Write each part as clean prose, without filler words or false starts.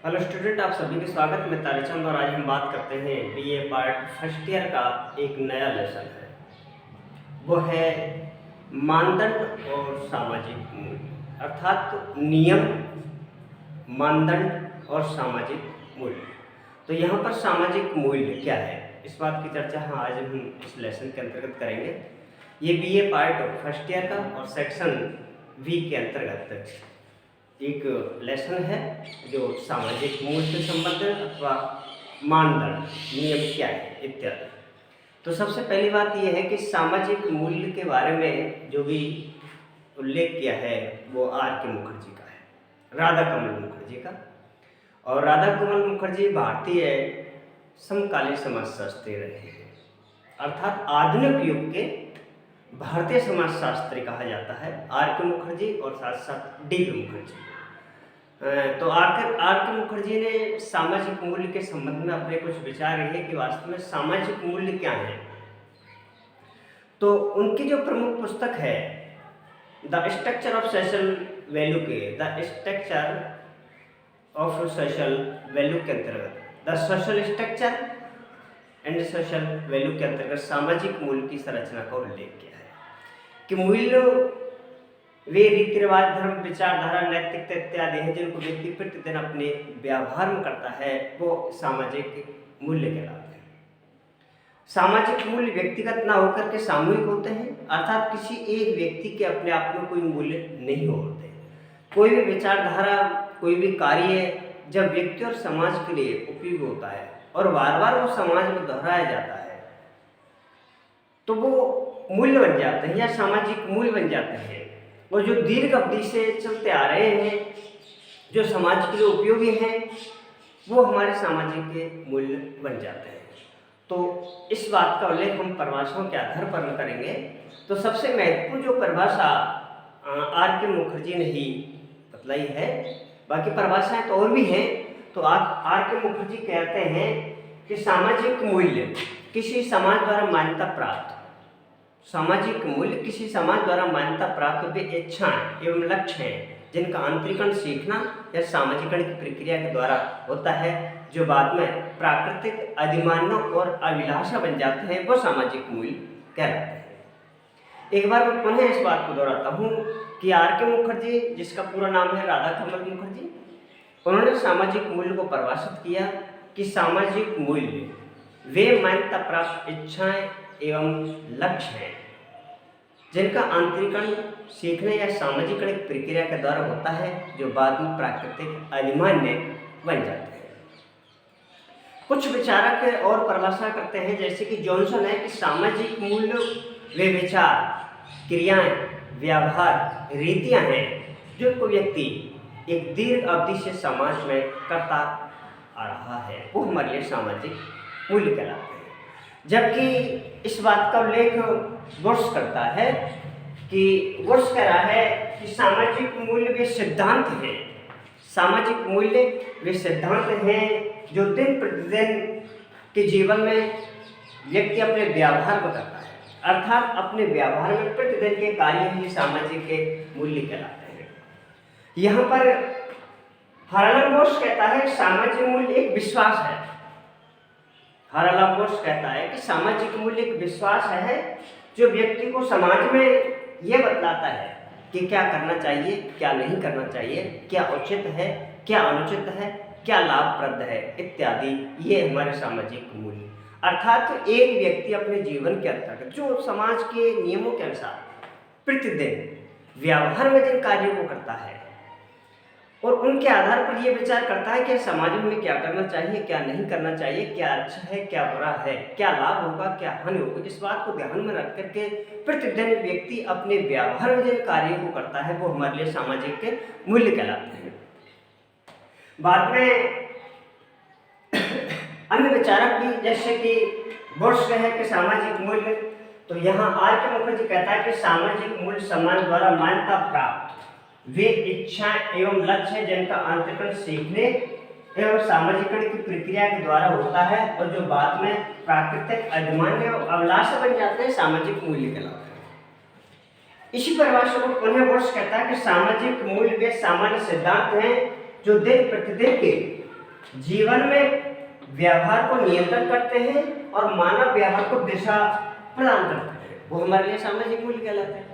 Hello student, आप सभी का स्वागत। मैं ताराचंद और आज हम बात करते हैं बीए पार्ट फर्स्ट ईयर का एक नया लेसन है। वो है मानदंड और सामाजिक मूल्य, अर्थात नियम, मानदंड और सामाजिक मूल्य। तो यहाँ पर सामाजिक मूल्य क्या है, इस बात की चर्चा आज हम इस लेसन के अंतर्गत करेंगे। ये बीए पार्ट फर्स्ट ईयर का और सेक्शन वी के अंतर्गत एक लेसन है जो सामाजिक मूल्य से संबंधित अथवा मानदंड, नियम क्या है इत्यादि। तो सबसे पहली बात यह है कि सामाजिक मूल्य के बारे में जो भी उल्लेख किया है वो आर के मुखर्जी का है, राधा कमल मुखर्जी का। और राधा कमल मुखर्जी भारतीय समकालीन समाजशास्त्री रहे हैं, अर्थात आधुनिक युग के भारतीय समाजशास्त्री कहा जाता है आर के मुखर्जी और साथ साथ डी के मुखर्जी। तो आर के मुखर्जी ने सामाजिक मूल्य के संबंध में अपने कुछ विचार रहे कि वास्तव में सामाजिक मूल्य क्या है। तो उनकी जो प्रमुख पुस्तक है the structure of social value के अंतर्गत the social structure and social value के अंतर्गत सामाजिक मूल्य की संरचना का उल्लेख किया है कि मूल्य वे रीति रिवाज, धर्म, विचारधारा, नैतिकता इत्यादि हैं जिनको व्यक्ति प्रतिदिन अपने व्यवहार में करता है, वो सामाजिक मूल्य कहलाते हैं। सामाजिक मूल्य व्यक्तिगत ना होकर के सामूहिक होते हैं, अर्थात किसी एक व्यक्ति के अपने आप में कोई मूल्य नहीं होते। कोई भी विचारधारा, कोई भी कार्य जब व्यक्ति और समाज के लिए उपयोगी होता है और बार बार वो समाज में दोहराया जाता है तो वो मूल्य बन जाते हैं या सामाजिक मूल्य बन जाते हैं। और जो दीर्घ अवधि से चलते आ रहे हैं, जो समाज के लिए उपयोगी हैं, वो हमारे सामाजिक के मूल्य बन जाते हैं। तो इस बात का उल्लेख हम परिभाषाओं के आधार पर करेंगे। तो सबसे महत्वपूर्ण जो परिभाषा आर के मुखर्जी ने ही बतलाई है, बाकी परिभाषाएं तो और भी हैं। तो आर के मुखर्जी कहते हैं कि सामाजिक मूल्य किसी समाज द्वारा मान्यता प्राप्त, सामाजिक मूल्य किसी समाज द्वारा मान्यता प्राप्त वे इच्छाएं एवं लक्ष्य हैं जिनका आंतरिकरण सीखना या सामाजिकरण की प्रक्रिया के द्वारा होता है, जो बाद में प्राकृतिक, अधिमानव और अभिलाषा बन जाते हैं, वो सामाजिक मूल्य कहलाते हैं। एक बार मैं पुनः इस बात को दोहराता हूँ कि आर के मुखर्जी, जिसका पूरा नाम है राधा कमल मुखर्जी, उन्होंने सामाजिक मूल्य को परिभाषित किया कि सामाजिक मूल्य वे मान्यता प्राप्त इच्छाएं एवं लक्ष्य हैं जिनका आंतरिकरण सीखने या सामाजिकरण प्रक्रिया के द्वारा होता है, जो बाद में प्राकृतिक अधिमान्य बन जाते हैं। कुछ विचारक और परिभाषा करते हैं, जैसे कि जॉनसन है, कि सामाजिक मूल्य वे विचार, क्रियाएं, व्यवहार, रीतियां हैं जिनको व्यक्ति एक दीर्घ अवधि से समाज में करता आ रहा है, वो हमारे लिए सामाजिक मूल्य कहलाते हैं। जबकि इस बात का उल्लेख बुर्श करता है कि बुर्श कह रहा है कि सामाजिक मूल्य वे सिद्धांत हैं, सामाजिक मूल्य वे सिद्धांत हैं जो दिन प्रतिदिन के जीवन में व्यक्ति अपने व्यवहार में करता है, अर्थात अपने व्यवहार में प्रतिदिन के कार्य ही सामाजिक के मूल्य कहलाते हैं। यहाँ पर हर्लान बोस कहता है सामाजिक मूल्य एक विश्वास है। हर्लान बोस कहता है कि सामाजिक मूल्य एक विश्वास है जो व्यक्ति को समाज में यह बतलाता है कि क्या करना चाहिए, क्या नहीं करना चाहिए, क्या उचित है, क्या अनुचित है, क्या लाभप्रद है इत्यादि। ये हमारे सामाजिक मूल्य, अर्थात एक व्यक्ति अपने जीवन के अंतर्गत जो समाज के नियमों के अनुसार प्रतिदिन व्यवहार में जिन कार्यों को करता है और उनके आधार पर यह विचार करता है कि समाज में क्या करना चाहिए, क्या नहीं करना चाहिए, क्या अच्छा है, क्या बुरा है, क्या लाभ होगा, क्या हानि होगा, इस बात को ध्यान में रख करके प्रतिदिन व्यक्ति अपने व्यवहार में जिन कार्यों को करता है, वो हमारे लिए सामाजिक के मूल्य कहलाते हैं। बाद में अन्य विचारक भी, जैसे कि बुर्श है कि सामाजिक मूल्य, तो यहाँ आर के मुखर्जी कहता है कि सामाजिक मूल्य समाज द्वारा मान्यता प्राप्त वे इच्छाएं एवं लक्ष्य जिनका आंतरिकरण सीखने एवं सामाजिकरण की प्रक्रिया के द्वारा होता है और जो बाद में प्राकृतिक, अधिमान्य और अभिलाषा बन जाते हैं, सामाजिक मूल्य कहलाते हैं। इसी परिभाषा को पुनः बुर्श कहता है कि सामाजिक मूल्य वे सामान्य सिद्धांत हैं जो दिन प्रतिदिन के जीवन में व्यवहार को नियंत्रण करते हैं और मानव व्यवहार को दिशा प्रदान करते हैं, वो हमारे लिए सामाजिक मूल्य कहलाते हैं।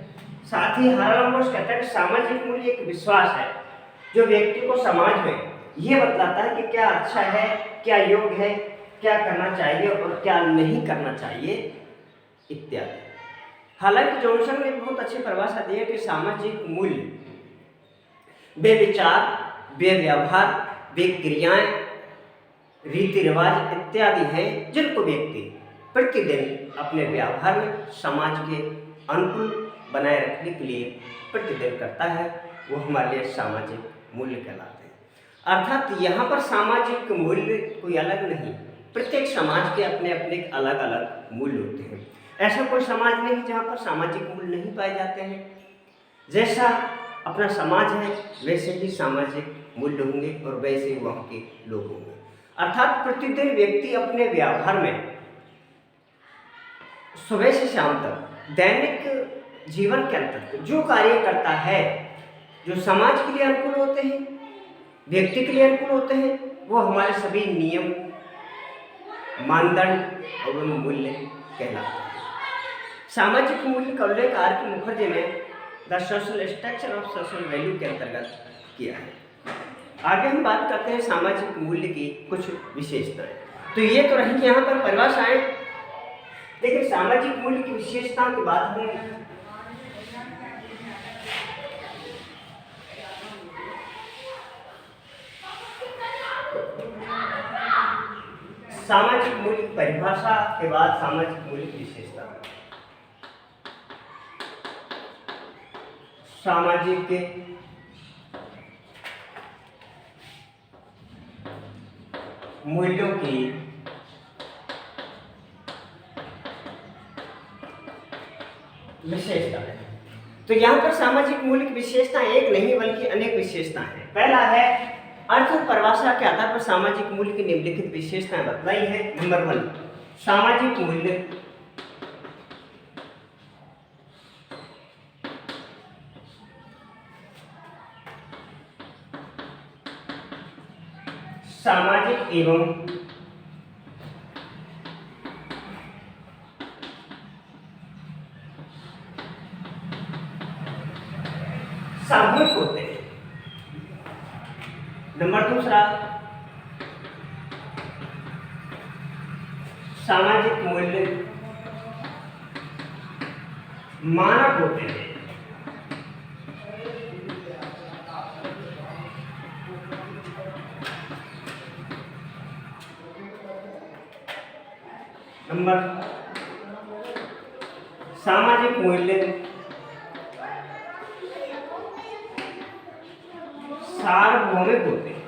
साथ ही हाराम बोस कहता है कि सामाजिक मूल्य एक विश्वास है जो व्यक्ति को समाज में यह बतलाता है कि क्या अच्छा है, क्या योग्य है, क्या करना चाहिए और क्या नहीं करना चाहिए इत्यादि। हालांकि जॉनसन ने बहुत अच्छी परिभाषा दी है कि सामाजिक मूल्य वे विचार, वे व्यवहार, वे क्रियाएं, रीति रिवाज इत्यादि हैं जिनको व्यक्ति प्रतिदिन अपने व्यवहार में समाज के अनुकूल बनाए रखने के लिए प्रतिदिन करता है, वो हमारे लिए सामाजिक मूल्य कहलाते हैं। अर्थात यहाँ पर सामाजिक मूल्य कोई अलग नहीं, प्रत्येक समाज के अपने अपने अलग अलग मूल्य होते हैं। ऐसा कोई समाज नहीं जहाँ पर सामाजिक मूल्य नहीं पाए जाते हैं। जैसा अपना समाज है वैसे ही सामाजिक मूल्य होंगे और वैसे ही वहाँ के लोग होंगे। अर्थात प्रतिदिन व्यक्ति अपने व्यवहार में सुबह से शाम तक दैनिक जीवन के अंतर्गत जो कार्य करता है, जो समाज के लिए अनुकूल होते हैं, व्यक्ति के लिए अनुकूल होते हैं, वो हमारे सभी नियम, मानदंड और मूल्य कहलाते हैं। सामाजिक मूल्य का उल्लेख आर के मुखर्जी ने the social structure of social value के अंतर्गत किया है। आगे हम बात करते हैं सामाजिक मूल्य की कुछ विशेषताएं। तो ये तो रही यहाँ पर परिभाषाएं, लेकिन सामाजिक मूल्य की विशेषताओं की बात हम सामाजिक मूल्य की परिभाषा के बाद सामाजिक मूल्य की विशेषता। सामाजिक मूल्यों की विशेषता है। तो यहाँ पर सामाजिक मूल्य की विशेषता एक नहीं बल्कि अनेक विशेषताएं हैं। पहला है अर्थ और परिभाषा के आधार पर सामाजिक मूल्य की निम्नलिखित विशेषताएं बतलाई है। नंबर 1, सामाजिक मूल्य सामाजिक एवं सामूहिक होते हैं। नंबर 2, सामाजिक मूल्य मानक होते हैं। नंबर सामाजिक मूल्य सार्वभौमिक होते हैं।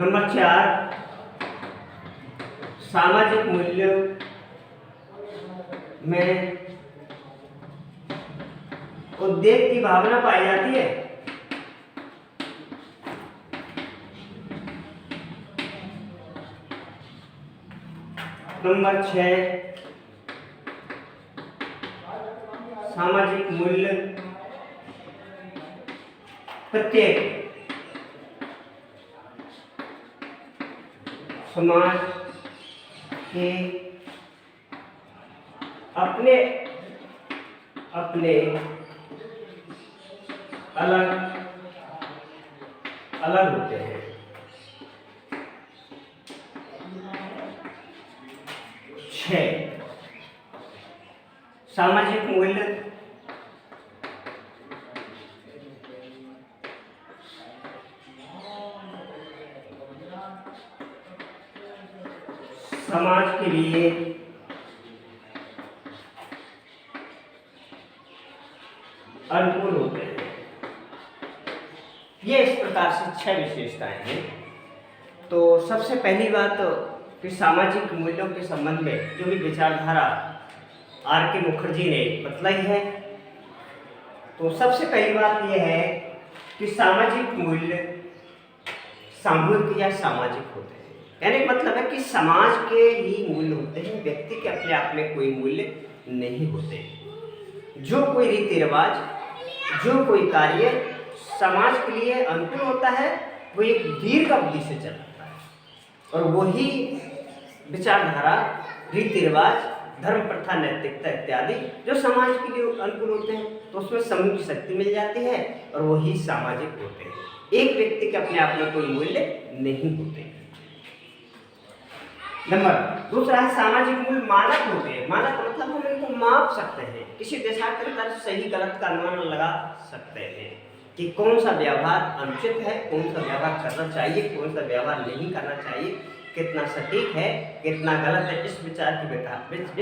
नंबर 4, सामाजिक मूल्य में उद्देश्य की भावना पाई जाती है। नंबर 6, सामाजिक मूल्य प्रत्येक समाज के अपने अपने अलग अलग होते हैं। 6, सामाजिक मूल्य समाज के लिए अनुकूल होते हैं। ये इस प्रकार से 6 विशेषताएं हैं। तो सबसे पहली बात कि सामाजिक मूल्यों के संबंध में जो भी विचारधारा आर के मुखर्जी ने बतलाई है, तो सबसे पहली बात यह है कि सामाजिक मूल्य सामूहिक या सामाजिक होते हैं। यानी मतलब है कि समाज के ही मूल्य होते हैं, व्यक्ति के अपने आप में कोई मूल्य नहीं होते। जो कोई रीति रिवाज जो कोई कार्य समाज के लिए अनुकूल होता है वो एक दीर्घ अवधि से चलता है, और वही विचारधारा, रीति रिवाज, धर्म, प्रथा, नैतिकता इत्यादि जो समाज के लिए अनुकूल होते हैं तो उसमें समूह की शक्ति मिल जाती है, और वही सामाजिक होते हैं। एक व्यक्ति के अपने आप में कोई मूल्य नहीं होते। नंबर दूसरा है सामाजिक मूल्य मानक होते हैं। मानक मतलब हम इनको माप सकते हैं, किसी दिशा के अंदर सही गलत का अनुमान लगा सकते हैं कि कौन सा व्यवहार अनुचित है, कौन सा व्यवहार करना चाहिए, कौन सा व्यवहार नहीं करना चाहिए, कितना सटीक है, कितना गलत है। इस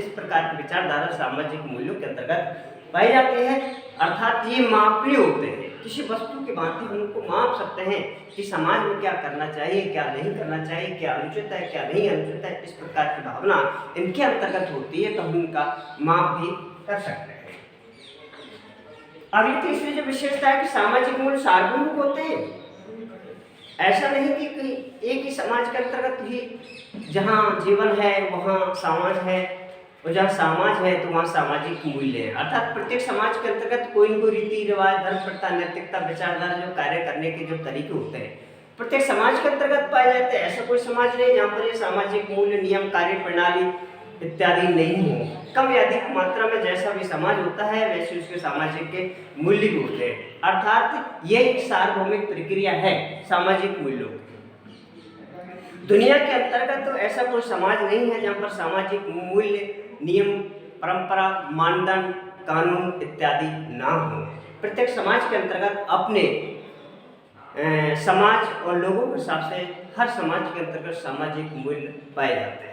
प्रकार की विचारधारा सामाजिक मूल्यों के अंतर्गत पाई जाती है। अर्थात ये मापनीय होते हैं, किसी वस्तु के भांति हम उनको माप सकते हैं कि समाज में क्या करना चाहिए, क्या नहीं करना चाहिए, क्या अनुचित है, क्या नहीं अनुचित है। इस प्रकार की भावना इनके अंतर्गत होती है, तो हम इनका माप भी कर सकते हैं। अगली तीसरी जो विशेषता है कि सामाजिक मूल्य सार्वभौमिक होते हैं। ऐसा नहीं कि एक ही समाज के अंतर्गत ही जहाँ जीवन है वहाँ समाज है, और जहाँ समाज है तो वहाँ सामाजिक मूल्य है। अर्थात प्रत्येक समाज के अंतर्गत कोई न कोई रीति रिवाज, धर्म, प्रथा, नैतिकता, विचारधारा, जो कार्य करने के जो तरीके होते हैं प्रत्येक समाज के अंतर्गत पाए जाते हैं। ऐसा कोई समाज नहीं जहाँ पर ये सामाजिक मूल्य, नियम, कार्य प्रणाली इत्यादि नहीं हो। कम या अधिक मात्रा में जैसा भी समाज होता है वैसे उसके सामाजिक के मूल्य भी होते हैं। अर्थात ये एक सार्वभौमिक प्रक्रिया है सामाजिक मूल्यों की। दुनिया के अंतर्गत तो ऐसा कोई समाज नहीं है जहाँ पर सामाजिक मूल्य, नियम, परंपरा, मानदंड, कानून इत्यादि ना हो। प्रत्येक समाज के अंतर्गत अपने समाज और लोगों के हिसाब से हर समाज के अंतर्गत सामाजिक मूल्य पाए जाते हैं।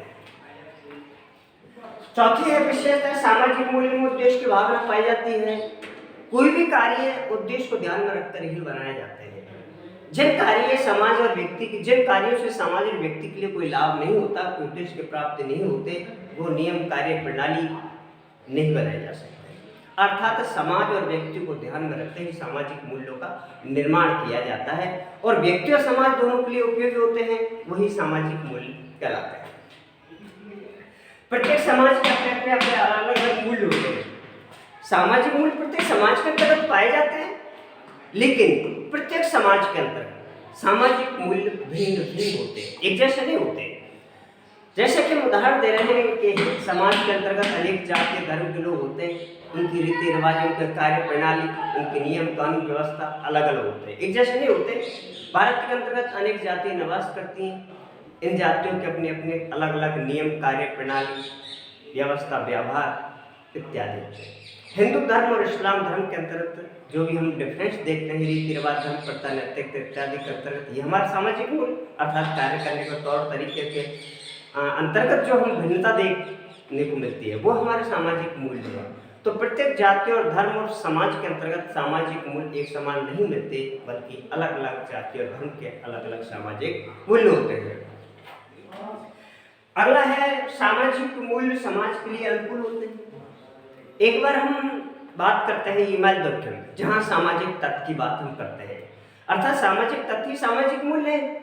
चौथी है विशेषता सामाजिक मूल्य में उद्देश्य की भावना पाई जाती है। कोई भी कार्य उद्देश्य को ध्यान में रखकर ही बनाए जाते हैं। जिन कार्य समाज और व्यक्ति की, जिन कार्यों से समाज और व्यक्ति के लिए कोई लाभ नहीं होता, कोई उद्देश्य की प्राप्ति नहीं होते, वो नियम, कार्य प्रणाली नहीं बनाए जा सकते। अर्थात समाज और व्यक्ति को ध्यान में रखते ही सामाजिक मूल्यों का निर्माण किया जाता है, और व्यक्ति और समाज दोनों के लिए उपयोगी होते हैं, वही सामाजिक मूल्य कहलाते हैं। प्रत्येक समाज के अपने अपने अलग अलग मूल्य होते हैं। सामाजिक मूल्य प्रत्येक समाज के अंतर्गत पाए जाते हैं, लेकिन प्रत्येक समाज के अंतर्गत सामाजिक मूल्य भिन्न भिन्न होते हैं, एक जैसे नहीं होते। जैसे कि हम उदाहरण दे रहे हैं कि समाज के अंतर्गत अनेक जाति धर्म के लोग होते हैं, उनकी रीति रिवाज, उनके कार्य प्रणाली, उनके नियम कानून व्यवस्था अलग अलग होते हैं, एक जैसे नहीं होते। भारत के अंतर्गत अनेक जातियां निवास करती हैं। इन जातियों के अपने अपने अलग अलग नियम, कार्य प्रणाली, व्यवस्था, व्यवहार इत्यादि होते हैं। हिंदू धर्म और इस्लाम धर्म के अंतर्गत जो भी हम डिफरेंस देखते हैं, रीति रिवाज, धर्म, प्रथा, नैतिकता इत्यादि के अंतर्गत, ये हमारे सामाजिक मूल्य अर्थात कार्य करने के तौर तरीके के अंतर्गत जो हम भिन्नता देखने को मिलती है वो हमारे सामाजिक मूल्य है। तो प्रत्येक जाति और धर्म और समाज के अंतर्गत सामाजिक मूल्य एक समान नहीं मिलते, बल्कि अलग अलग जाति और धर्म के अलग अलग सामाजिक मूल्य होते हैं। अगला है सामाजिक मूल्य समाज के लिए अनुकूल होते हैं। एक बार हम बात करते हैं ईमेल डॉक्यूमेंट में, जहां सामाजिक तत्व की बात हम करते हैं। अर्थात सामाजिक तत्व ही सामाजिक मूल्य है।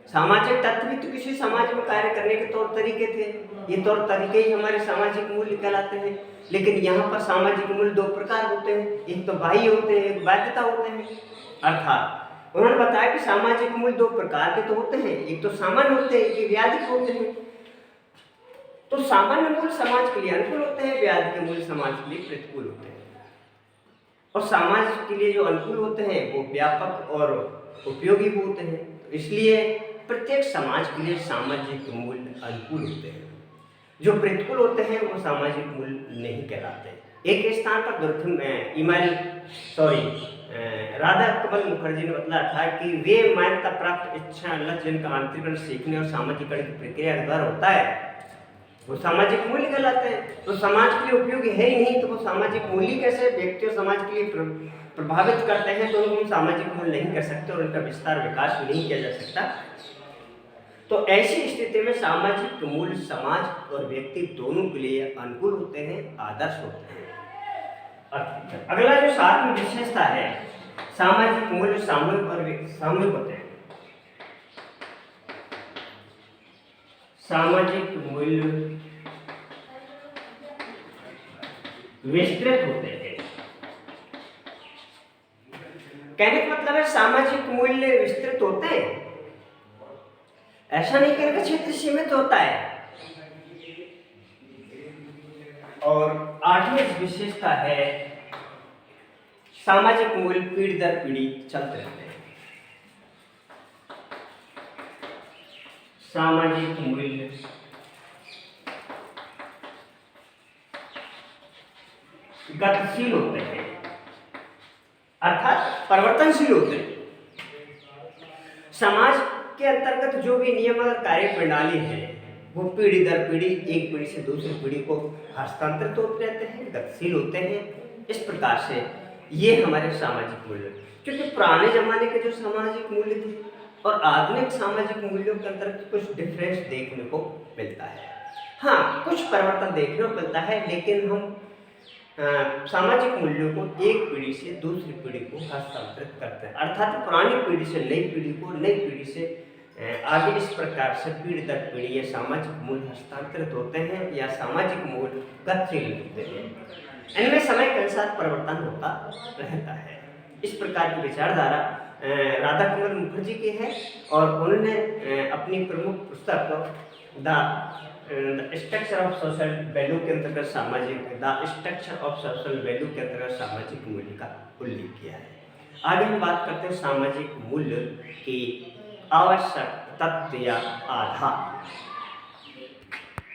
सामाजिक तत्व भी तो किसी समाज में कार्य करने के तौर तरीके थे, ये तौर तरीके ही हमारे सामाजिक मूल्य कहलाते हैं। लेकिन यहाँ पर सामाजिक मूल्य दो प्रकार होते हैं, एक तो बाह्य होते हैं, एक बाध्यता होते हैं। अर्थात उन्होंने बताया कि सामाजिक मूल्य दो प्रकार के तो होते हैं, एक तो सामान्य होते हैं, एक व्याधिक होते हैं। तो सामान्य मूल्य समाज के लिए अनुकूल होते हैं, व्याधि के मूल्य समाज के लिए प्रतिकूल होते हैं। और समाज के लिए जो अनुकूल होते हैं वो व्यापक और उपयोगी भी होते हैं। तो इसलिए प्रत्येक समाज के लिए सामाजिक मूल्य अनुकूल होते हैं। जो प्रतिकूल होते हैं वो सामाजिक मूल्य नहीं कहलाते। एक स्थान पर राधा कमल मुखर्जी ने बताया था कि वे मान्यता प्राप्त इच्छा लक्ष्य जिनका आंतरिकरण सीखने और सामाजिकरण की प्रक्रिया के द्वारा होता है वो सामाजिक मूल्य कहलाते हैं। तो समाज के लिए उपयोगी है ही नहीं, तो वो सामाजिक मूल्य कैसे व्यक्ति और समाज के लिए प्रभावित करते हैं, तो उनको सामाजिक मूल्य नहीं कर सकते और उनका विस्तार विकास नहीं किया जा सकता। तो ऐसी स्थिति में सामाजिक मूल्य समाज और व्यक्ति दोनों के लिए अनुकूल होते हैं, आदर्श होते हैं। अगला जो सातवीं विशेषता है सामाजिक मूल्य सामूहिक और सामूहिक होते हैं। सामाजिक मूल्य विस्तृत होते हैं। कहने का मतलब है सामाजिक मूल्य विस्तृत होते हैं, ऐसा नहीं कहने का क्षेत्र सीमित होता है। और आठवीं विशेषता है सामाजिक मूल्य पीढ़ी दर पीढ़ी चलते रहते हैं। सामाजिक मूल्य गतिशील होते हैं, अर्थात परिवर्तनशील होते हैं। समाज के अंतर्गत जो भी नियम और कार्य प्रणाली है वो पीढ़ी दर पीढ़ी, एक पीढ़ी से दूसरी पीढ़ी को हस्तांतरित होते रहते हैं, गतिशील होते हैं। इस प्रकार से ये हमारे सामाजिक मूल्य, क्योंकि पुराने जमाने के जो सामाजिक मूल्य थे और आधुनिक सामाजिक मूल्यों के अंतर्गत कुछ डिफरेंस देखने को मिलता है। हाँ, कुछ परिवर्तन देखने को मिलता है, लेकिन हम सामाजिक मूल्यों को एक पीढ़ी से दूसरी पीढ़ी को हस्तांतरित करते हैं, अर्थात पुरानी पीढ़ी से नई पीढ़ी को, नई पीढ़ी से आगे, इस प्रकार से पीढ़ी दर पीढ़ी ये सामाजिक मूल्य हस्तांतरित होते हैं या सामाजिक मूल्य गतिशील होते हैं। इनमें समय के अनुसार परिवर्तन होता रहता है। इस प्रकार की विचारधारा राधा कमल मुखर्जी की है और उन्होंने अपनी प्रमुख पुस्तक the structure of social value के अंतर्गत सामाजिक मूल्य का उल्लेख किया है। आगे हम बात करते हैं सामाजिक मूल्य की आवश्यक तत्व या आधार।